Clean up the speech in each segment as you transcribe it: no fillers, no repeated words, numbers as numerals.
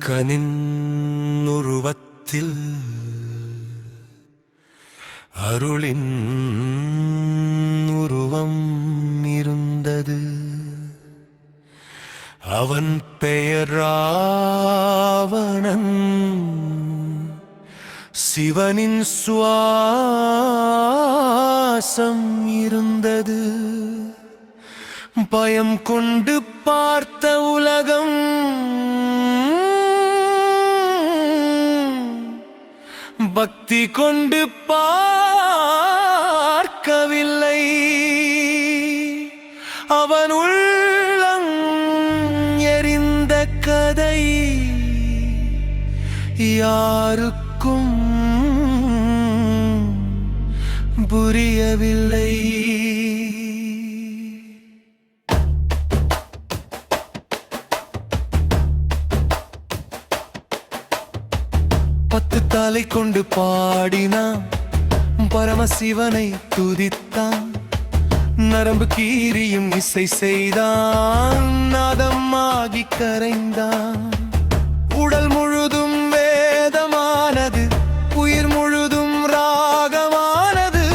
கனின் உருவத்தில் அருளின் உருவம் இருந்தது. அவன் பெயர் ராவணன். சிவனின் சுவாசம் இருந்தது. பயம் கொண்டு பார்த்த உலகம் பக்தி கொண்டு பார்க்கவில்லை. அவன் உள்ளம் எரிந்த கதை யாருக்கும் புரியவில்லை. பத்து தலை கொண்டு பாடினான், பரமசிவனை துதித்தான். நரம்பு கீரியும் இசை செய்தான், நாதமாகி கரைந்தான். உடல் முழுதும் வேதமானது, உயிர் முழுதும் ராகமானது.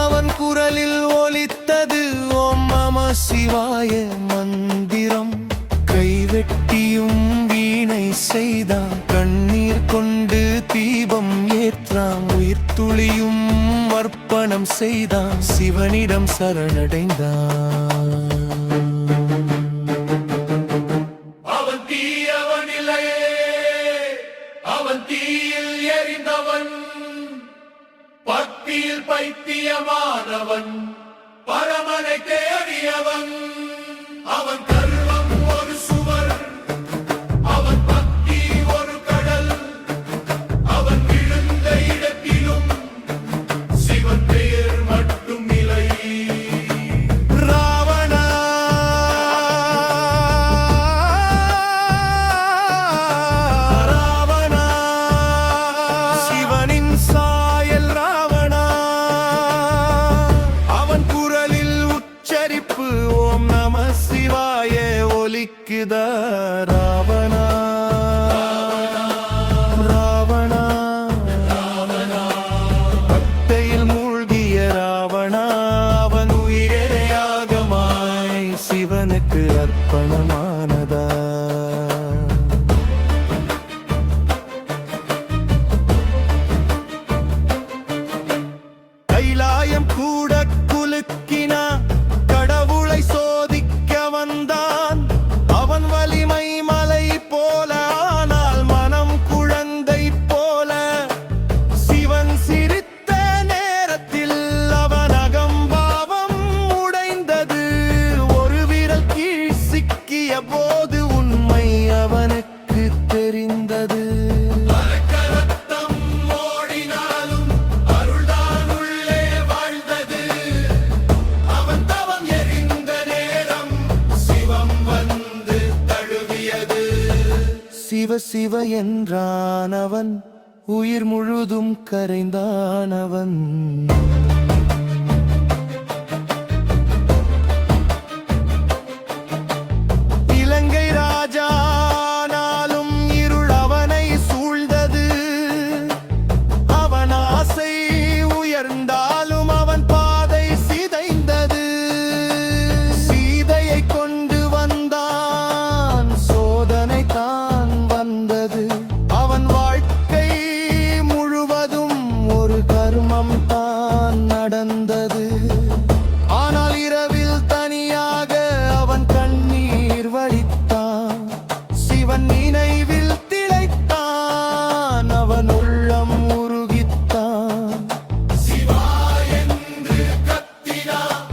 அவன் குரலில் ஒலித்தது ஓம் நம சிவாய மந்திரம். கைவெட்டியும் வீணை செய்தான், கண்ணீர் கொண்டு தீபம் ஏற்றான். உயிர் துளியும் அர்ப்பணம் செய்தான், சிவனிடம் சரணடைந்தான். அவன் தீயவன் இல்லையே, அவன் தீயில் எரிந்தவன். பக்தியில் பைத்தியமானவன், பரமனை தேடியவன். அவன் கர்வம் ஒரு சுவர், அவன் பக்தி ஒரு கடல். அவன் விழுந்த இடத்திலும் சிவன் பெயர் மட்டும் நிலை. ராவணா ராவணா, சிவனின் சாயல் ராவணா. அவன் குரலில் உச்சரிப்பு ஓம் நம சிவாய ஒலிக்குத. ராவணா ராவணா, பக்தியில் மூழ்கிய ராவணா. அவன் உயிரே யாகமாய் சிவனுக்கு அர்ப்பணமானதா. கைலாயம் கூட குலுக்கினா, கடவுளை சோதிக்க வந்தான். அவன் வலிமை மலை போல, ஆனால் மனம் குழந்தை போல. சிவன் சிரித்த நேரத்தில் அவன் அகம்பாவம் உடைந்தது. ஒரு விரல் கீழ் சிக்கிய போது உண்மை அவனுக்கு தெரிந்தது. ரத்தம் ஓடினாலும் அருள்தான் உள்ளே வாழ்ந்தது. அவன் தவம் எரிந்த நேரம் சிவம் வந்து தழுவியது. சிவ சிவ என்றான் அவன், உயிர் முழுதும் கரைந்தான் அவன். இலங்கை ராஜானாலும் இருள் அவனை சூழ்ந்தது. அவன் ஆசை உயர்ந்தாலும் அவன் பாதை சிதைந்தது. சீதையை கொண்டு வந்தான், சோதனை தான் வந்தது. அவன் வாழ்க்கை முழுவதும் ஒரு கர்மம் தான் நடந்தது. ஆனால் இரவில் தனியாக அவன் கண்ணீர் வடித்தான். சிவன் நினைவில் திளைத்தான், அவன் உள்ளம் உருகித்தான். சிவா என்று கத்தினான்,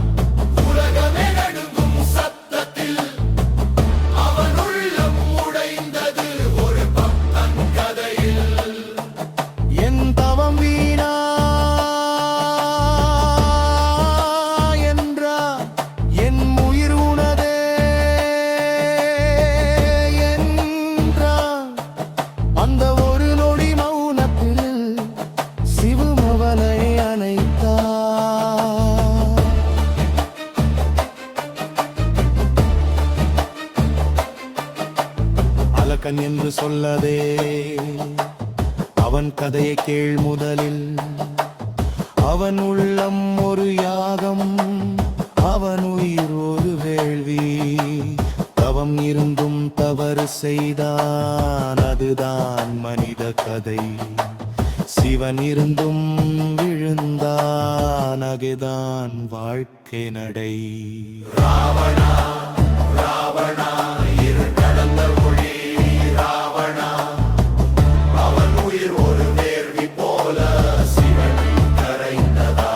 உலகமே நடுங்கும் சத்தத்தில். அவன் உள்ளம் உடைந்தது ஒரு பக்தன் கதையில். என் தவம் வீணா சொல்லதே அவன் கதையை கேள் முதலில். அவன் உள்ளம் ஒரு யாகம், அவன் உயிர் ஒரு வேள்வி. தவம் இருந்தும் தவறு செய்தான், அதுதான் மனித கதை. சிவன் இருந்தும் விழுந்தான், அதுதான் வாழ்க்கை நடை. ராவணா ராவணா இருள் கடந்த ஒளி ராவணா, அவன் உயிர் ஒரு வேள்வி போல சிவன் கரைந்ததா.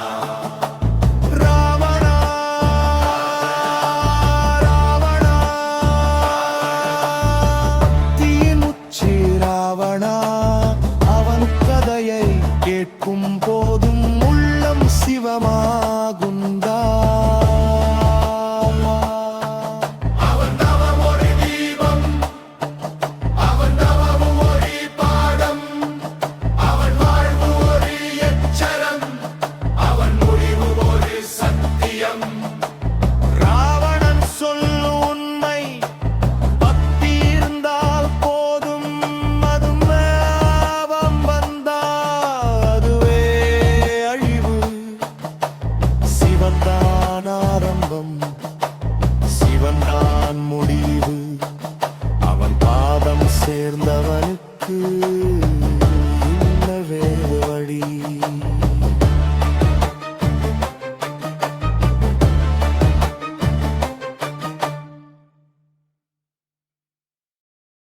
ராவணா ராவணா தீயின் உச்சி ராவணா, அவன் கதையை கேட்கும் போதும் உள்ளம் சிவமாகுந்தா. அவன் தவம் ஒரு தீபம், அவன் தவமும் ஒரு பாடம், அவன் வாழ்வு ஒரு எச்சரம், அவன் முடிவு ஒரு சத்தியம். ராவணன் சொல்லும் உண்மை பக்தி இருந்தால் போதும், அது மேவம் வந்தால் அதுவே அழிவு. சிவன்தான் ஆரம்பம், சிவன்தான் முடிவு. அவன் பாதம் சேர்ந்தவனுக்கு இன்ன வேறு வழி.